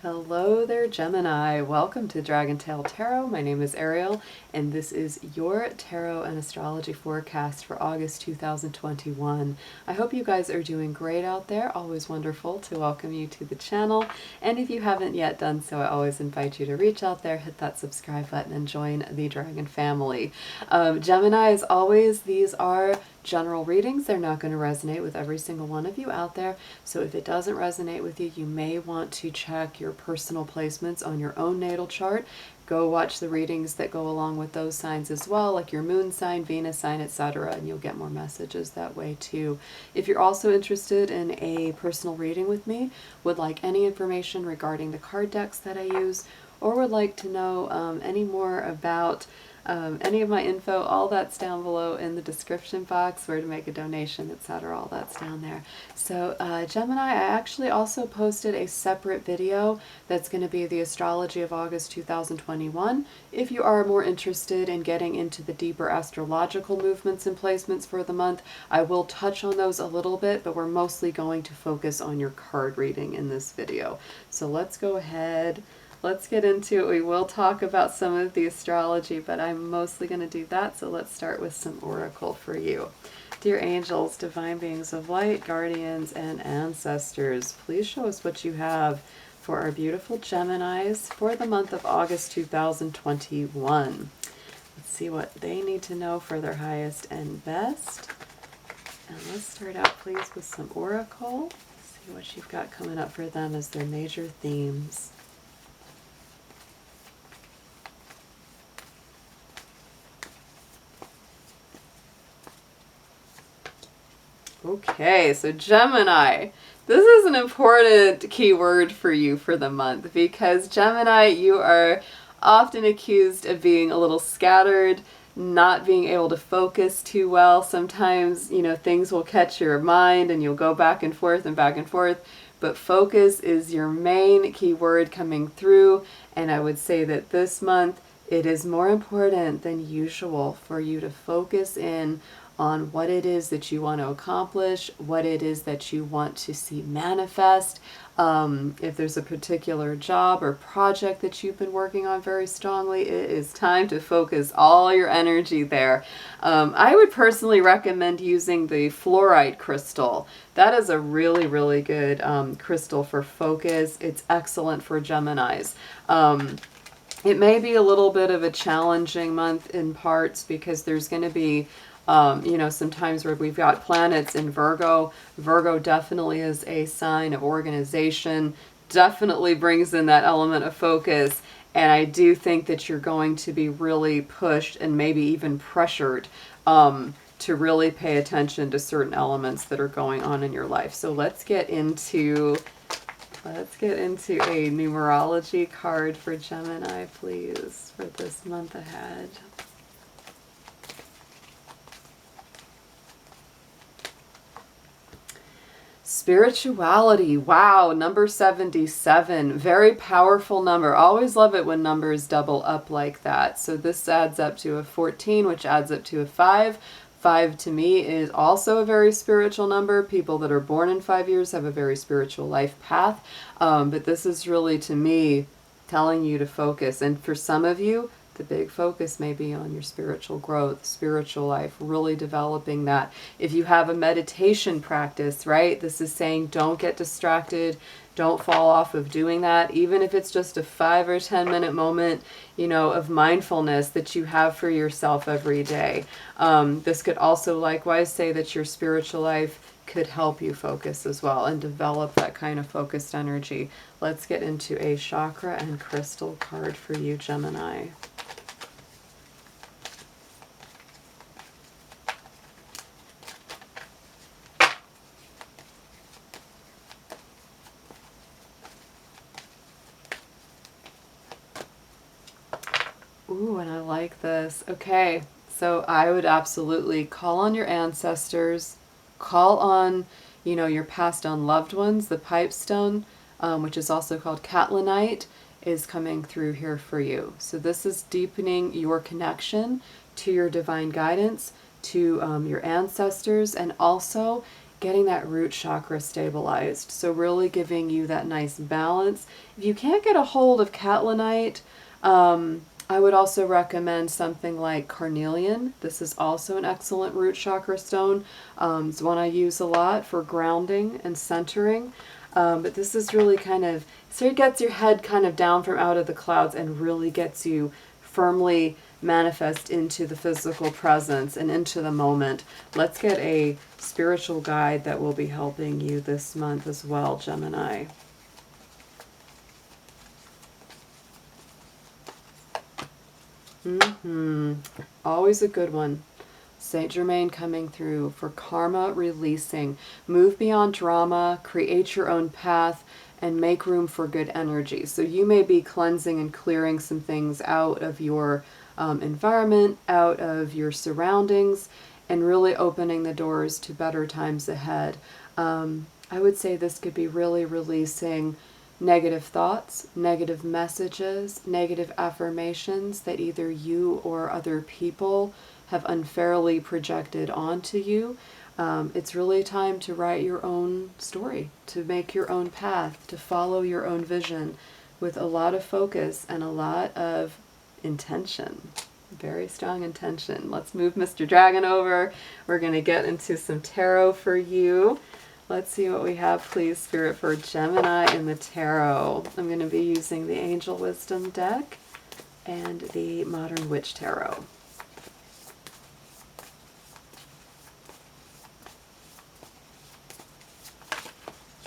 Hello there, Gemini. Welcome to Dragon Tail Tarot. My name is Ariel, and this is your tarot and astrology forecast for August 2021. I hope you guys are doing great out there. Always wonderful to welcome you to the channel. And if you haven't yet done so, I always invite you to reach out there, hit that subscribe button, and join the Dragon family. Gemini, as always, these are general readings. They're not going to resonate with every single one of you out there. So if it doesn't resonate with you, you may want to check your personal placements on your own natal chart. Go watch the readings that go along with those signs as well, like your moon sign, Venus sign, etc., and you'll get more messages that way too. If you're also interested in a personal reading with me, would like any information regarding the card decks that I use, or would like to know any more about any of my info, all that's down below in the description box, where to make a donation, etc. All that's down there. So Gemini, I actually also posted a separate video that's going to be the astrology of August 2021. If you are more interested in getting into the deeper astrological movements and placements for the month, I will touch on those a little bit, but we're mostly going to focus on your card reading in this video. So let's go ahead. Let's get into it. We will talk about some of the astrology, but I'm mostly going to do that. So let's start with some oracle for you. Dear angels, divine beings of light, guardians, and ancestors, please show us what you have for our beautiful Geminis for the month of August 2021. Let's see what they need to know for their highest and best. And let's start out, please, with some oracle. See what you've got coming up for them as their major themes. Okay, so Gemini, this is an important keyword for you for the month, because Gemini, you are often accused of being a little scattered, not being able to focus too well. Sometimes, things will catch your mind and you'll go back and forth, but focus is your main keyword coming through. And I would say that this month, it is more important than usual for you to focus in on what it is that you want to accomplish, what it is that you want to see manifest. If there's a particular job or project that you've been working on very strongly, it is time to focus all your energy there. I would personally recommend using the fluorite crystal. That is a really, really good crystal for focus. It's excellent for Geminis. It may be a little bit of a challenging month in parts because there's going to be some times where we've got planets in Virgo. Virgo definitely is a sign of organization, definitely brings in that element of focus. And I do think that you're going to be really pushed and maybe even pressured to really pay attention to certain elements that are going on in your life. So let's get into a numerology card for Gemini, please, for this month ahead. Spirituality. Wow, number 77. Very powerful number. Always love it when numbers double up like that. So this adds up to a 14, which adds up to a 5. 5 to me is also a very spiritual number. People that are born in 5 years have a very spiritual life path. But this is really, to me, telling you to focus. And for some of you, the big focus may be on your spiritual growth, spiritual life, really developing that. If you have a meditation practice, right, this is saying don't get distracted, don't fall off of doing that, even if it's just a 5 or 10 minute moment, of mindfulness that you have for yourself every day. This could also likewise say that your spiritual life could help you focus as well and develop that kind of focused energy. Let's get into a chakra and crystal card for you, Gemini. Ooh, and I like this. Okay, so I would absolutely call on your ancestors, call on, your passed on loved ones. The pipestone, which is also called catlinite, is coming through here for you. So this is deepening your connection to your divine guidance, to your ancestors, and also getting that root chakra stabilized. So really giving you that nice balance. If you can't get a hold of catlinite, I would also recommend something like carnelian. This is also an excellent root chakra stone. It's one I use a lot for grounding and centering. But this is really kind of, so it gets your head kind of down from out of the clouds and really gets you firmly manifest into the physical presence and into the moment. Let's get a spiritual guide that will be helping you this month as well, Gemini. Always a good one. Saint Germain coming through for karma releasing. Move beyond drama, create your own path, and make room for good energy. So you may be cleansing and clearing some things out of your environment, out of your surroundings, and really opening the doors to better times ahead. I would say this could be really releasing negative thoughts, negative messages, negative affirmations that either you or other people have unfairly projected onto you. It's really time to write your own story, to make your own path, to follow your own vision with a lot of focus and a lot of intention. Very strong intention. Let's move Mr. Dragon over. We're going to get into some tarot for you. Let's see what we have, please, Spirit, for Gemini in the tarot. I'm going to be using the Angel Wisdom deck and the Modern Witch Tarot.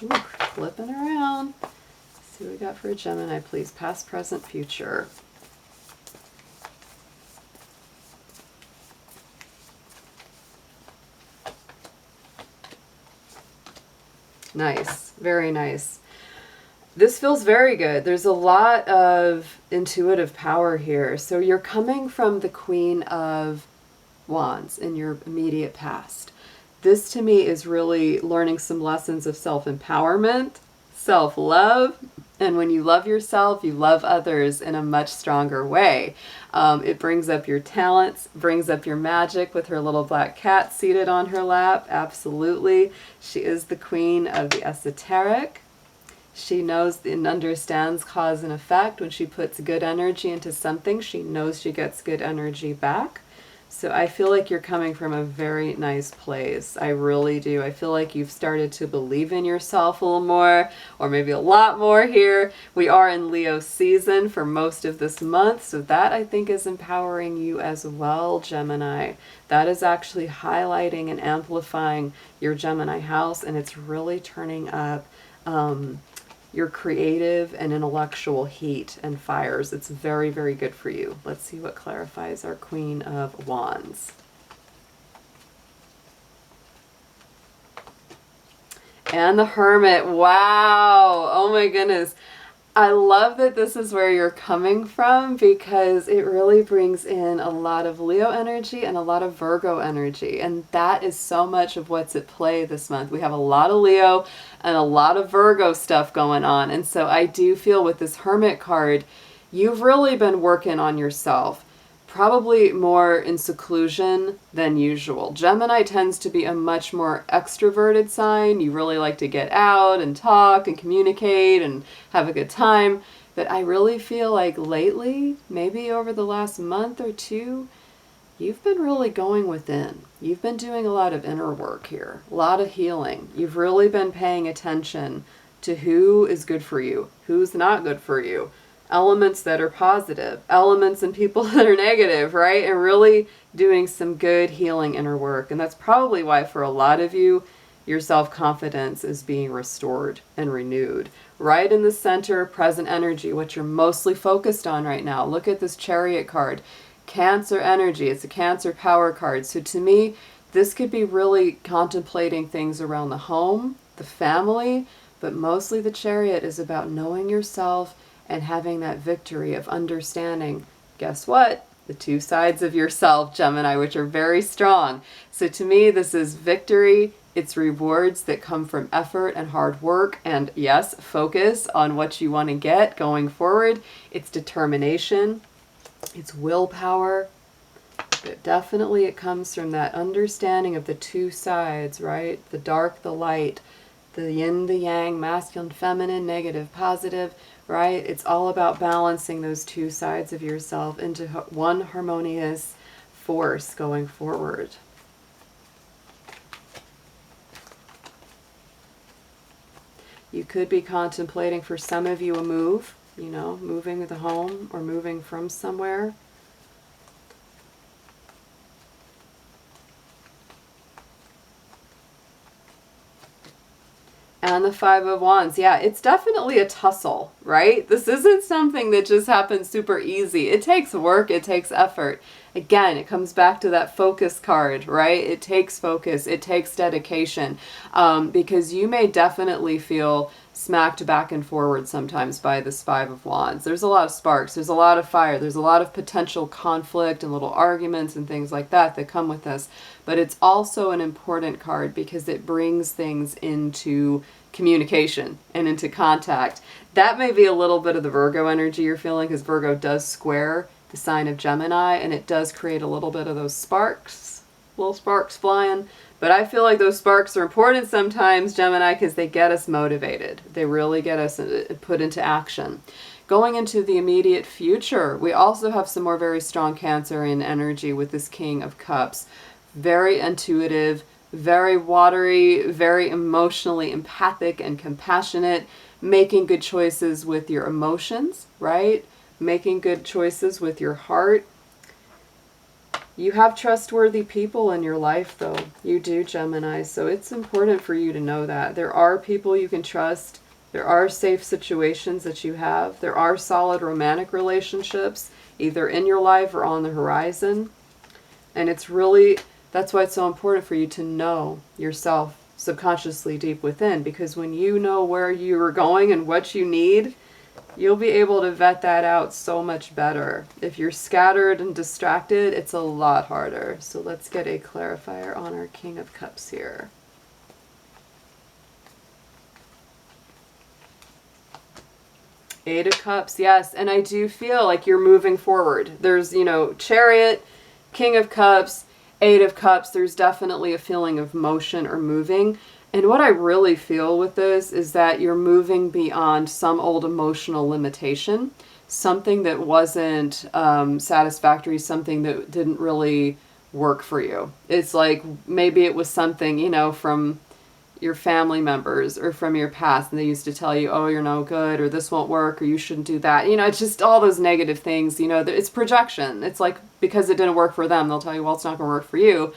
Ooh, flipping around. Let's see what we got for Gemini, please. Past, present, future. Nice. Very nice. This feels very good. There's a lot of intuitive power here. So you're coming from the Queen of Wands in your immediate past. This to me is really learning some lessons of self-empowerment, self-love, and when you love yourself, you love others in a much stronger way. It brings up your talents, brings up your magic with her little black cat seated on her lap. Absolutely. She is the queen of the esoteric. She knows and understands cause and effect. When she puts good energy into something, she knows she gets good energy back. So I feel like you're coming from a very nice place. I really do. I feel like you've started to believe in yourself a little more, or maybe a lot more here. We are in Leo season for most of this month, so that I think is empowering you as well, Gemini. That is actually highlighting and amplifying your Gemini house, and it's really turning up your creative and intellectual heat and fires. It's very, very good for you. Let's see what clarifies our Queen of Wands. And the Hermit. Wow. Oh my goodness. I love that this is where you're coming from, because it really brings in a lot of Leo energy and a lot of Virgo energy. And that is so much of what's at play this month. We have a lot of Leo and a lot of Virgo stuff going on. And so I do feel with this Hermit card, you've really been working on yourself. Probably more in seclusion than usual. Gemini tends to be a much more extroverted sign. You really like to get out and talk and communicate and have a good time. But I really feel like lately, maybe over the last month or two, you've been really going within. You've been doing a lot of inner work here, a lot of healing. You've really been paying attention to who is good for you, who's not good for you. Elements that are positive, elements and people that are negative, right? And really doing some good healing inner work. And that's probably why for a lot of you, your self-confidence is being restored and renewed. Right in the center, present energy, what you're mostly focused on right now. Look at this Chariot card. Cancer energy, it's a Cancer power card. So to me, this could be really contemplating things around the home, the family, but mostly the Chariot is about knowing yourself and having that victory of understanding, guess what? The two sides of yourself, Gemini, which are very strong. So to me, this is victory. It's rewards that come from effort and hard work. And yes, focus on what you want to get going forward. It's determination. It's willpower. But definitely it comes from that understanding of the two sides, right? The dark, the light, the yin, the yang, masculine, feminine, negative, positive, right? It's all about balancing those two sides of yourself into one harmonious force going forward. You could be contemplating, for some of you, a move, you know, moving with a home or moving from somewhere. And the Five of Wands. Yeah, it's definitely a tussle, right? This isn't something that just happens super easy. It takes work, it takes effort. Again, it comes back to that focus card, right? It takes focus, it takes dedication, because you may definitely feel smacked back and forward sometimes by this Five of Wands. There's a lot of sparks, there's a lot of fire, there's a lot of potential conflict and little arguments and things like that that come with this. But it's also an important card because it brings things into communication and into contact. That may be a little bit of the Virgo energy you're feeling, because Virgo does square the sign of Gemini, and it does create a little bit of those sparks, little sparks flying. But I feel like those sparks are important sometimes, Gemini, because they get us motivated. They really get us put into action. Going into the immediate future, we also have some more very strong Cancerian energy with this King of Cups. Very intuitive, very watery, very emotionally empathic and compassionate, making good choices with your emotions, right? Making good choices with your heart. You have trustworthy people in your life, though. You do, Gemini, so it's important for you to know that. There are people you can trust. There are safe situations that you have. There are solid romantic relationships, either in your life or on the horizon. And it's really... that's why it's so important for you to know yourself subconsciously deep within, because when you know where you are going and what you need, you'll be able to vet that out so much better. If you're scattered and distracted, it's a lot harder. So let's get a clarifier on our King of Cups here. Eight of Cups, yes, and I do feel like you're moving forward. There's, you know, Chariot, King of Cups, Eight of Cups, there's definitely a feeling of motion or moving. And what I really feel with this is that you're moving beyond some old emotional limitation, something that wasn't satisfactory, something that didn't really work for you. It's like maybe it was something, you know, from your family members or from your past, and they used to tell you, oh, you're no good, or this won't work, or you shouldn't do that. You know, it's just all those negative things, you know, it's projection. It's like, because it didn't work for them, they'll tell you, well, it's not going to work for you.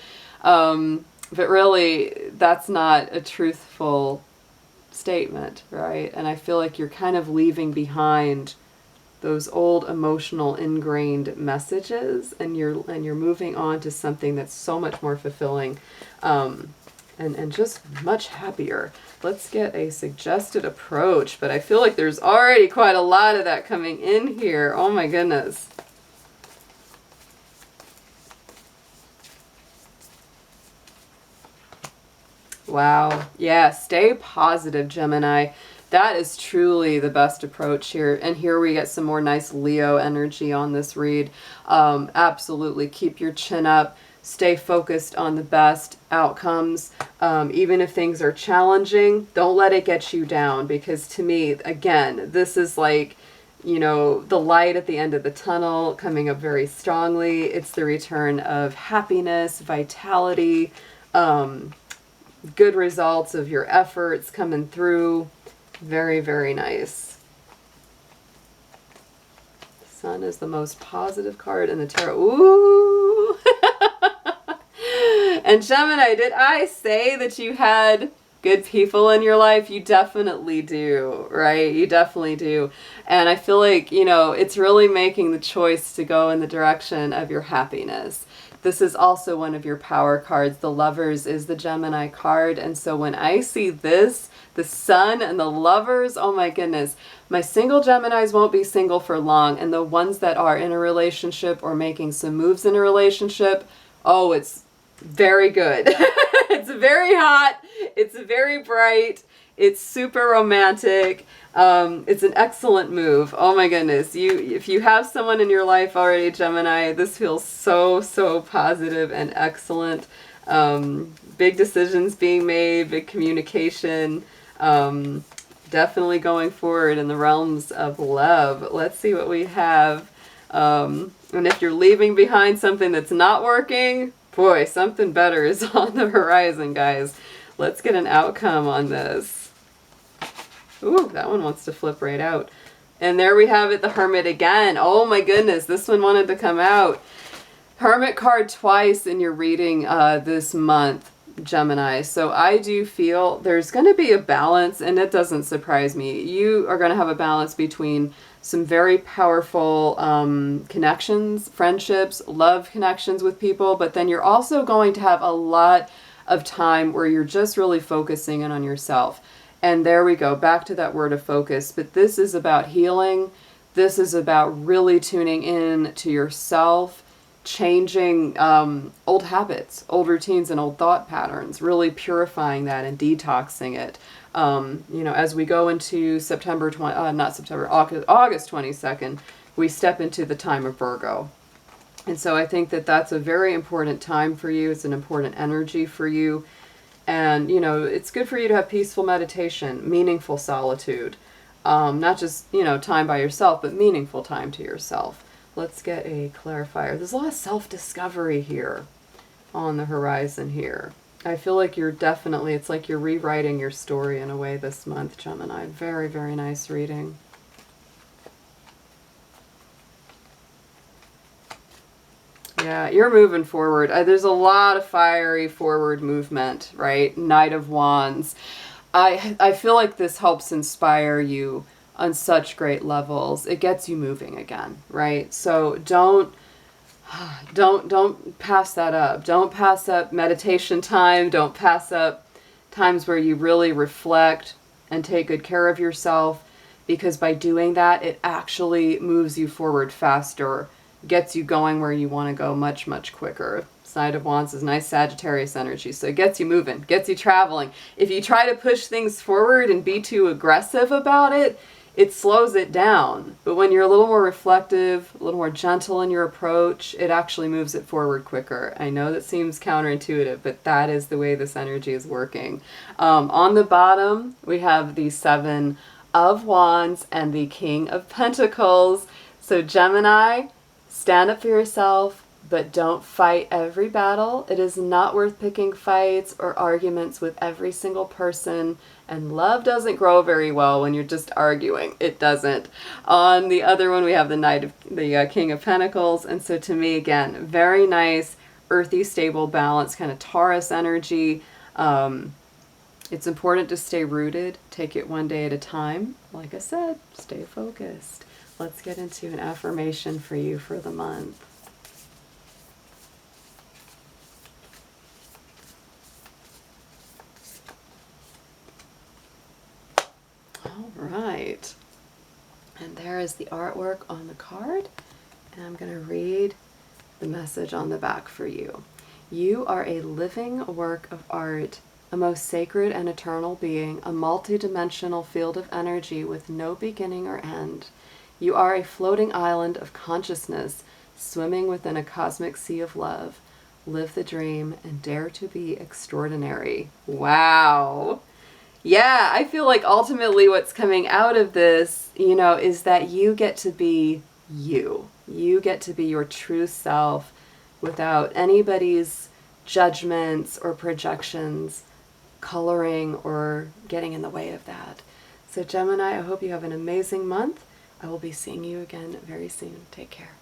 But really, that's not a truthful statement, right? And I feel like you're kind of leaving behind those old emotional ingrained messages, and you're moving on to something that's so much more fulfilling, and just much happier. Let's get a suggested approach, but I feel like there's already quite a lot of that coming in here. Oh my goodness. Wow. Yeah, stay positive, Gemini. That is truly the best approach here. And here we get some more nice Leo energy on this read. Absolutely. Keep your chin up. Stay focused on the best outcomes. Even if things are challenging, don't let it get you down. Because to me, again, this is like, you know, the light at the end of the tunnel coming up very strongly. It's the return of happiness, vitality, good results of your efforts coming through. Very, very nice. Sun is the most positive card in the tarot. Ooh! And Gemini, did I say that you had good people in your life? You definitely do, right? You definitely do. And I feel like, you know, it's really making the choice to go in the direction of your happiness. This is also one of your power cards. The Lovers is the Gemini card. And so when I see this, the Sun and the Lovers, oh my goodness, my single Geminis won't be single for long. And the ones that are in a relationship or making some moves in a relationship, oh, it's very good. It's very hot. It's very bright. It's super romantic. It's an excellent move. Oh my goodness. If you have someone in your life already, Gemini, this feels so, so positive and excellent. Big decisions being made, big communication. Definitely going forward in the realms of love. Let's see what we have. And if you're leaving behind something that's not working, boy, something better is on the horizon, guys. Let's get an outcome on this. Ooh, that one wants to flip right out. And there we have it, the Hermit again. Oh my goodness, this one wanted to come out. Hermit card twice in your reading this month, Gemini. So I do feel there's going to be a balance, and it doesn't surprise me. You are going to have a balance between some very powerful connections, friendships, love connections with people, but then you're also going to have a lot of time where you're just really focusing in on yourself. And there we go, back to that word of focus. But this is about healing. This is about really tuning in to yourself, changing old habits, old routines, and old thought patterns, really purifying that and detoxing it. You know, as we go into August 22nd, we step into the time of Virgo. And so I think that that's a very important time for you. It's an important energy for you. And, you know, it's good for you to have peaceful meditation, meaningful solitude. Not just, you know, time by yourself, but meaningful time to yourself. Let's get a clarifier. There's a lot of self-discovery here on the horizon here. I feel like you're definitely, it's like you're rewriting your story in a way this month, Gemini. Very, very nice reading. Yeah, you're moving forward. There's a lot of fiery forward movement, right? Knight of Wands. I feel like this helps inspire you on such great levels. It gets you moving again, right? So don't pass that up. Don't pass up meditation time. Don't pass up times where you really reflect and take good care of yourself, because by doing that, it actually moves you forward faster, gets you going where you want to go much, much quicker. Knight of Wands is nice Sagittarius energy, so it gets you moving, gets you traveling. If you try to push things forward and be too aggressive about it, it slows it down. But when you're a little more reflective, a little more gentle in your approach, it actually moves it forward quicker. I know that seems counterintuitive, but that is the way this energy is working. On the bottom, we have the Seven of Wands and the King of Pentacles. So Gemini, stand up for yourself, but don't fight every battle. It is not worth picking fights or arguments with every single person. And love doesn't grow very well when you're just arguing. It doesn't. On the other one, we have the King of Pentacles. And so to me, again, very nice, earthy, stable, balanced, kind of Taurus energy. It's important to stay rooted. Take it one day at a time. Like I said, stay focused. Let's get into an affirmation for you for the month. All right. And there is the artwork on the card. And I'm going to read the message on the back for you. You are a living work of art, a most sacred and eternal being, a multidimensional field of energy with no beginning or end. You are a floating island of consciousness, swimming within a cosmic sea of love. Live the dream and dare to be extraordinary. Wow. Yeah, I feel like ultimately what's coming out of this, you know, is that you get to be you. You get to be your true self without anybody's judgments or projections coloring or getting in the way of that. So Gemini, I hope you have an amazing month. I will be seeing you again very soon. Take care.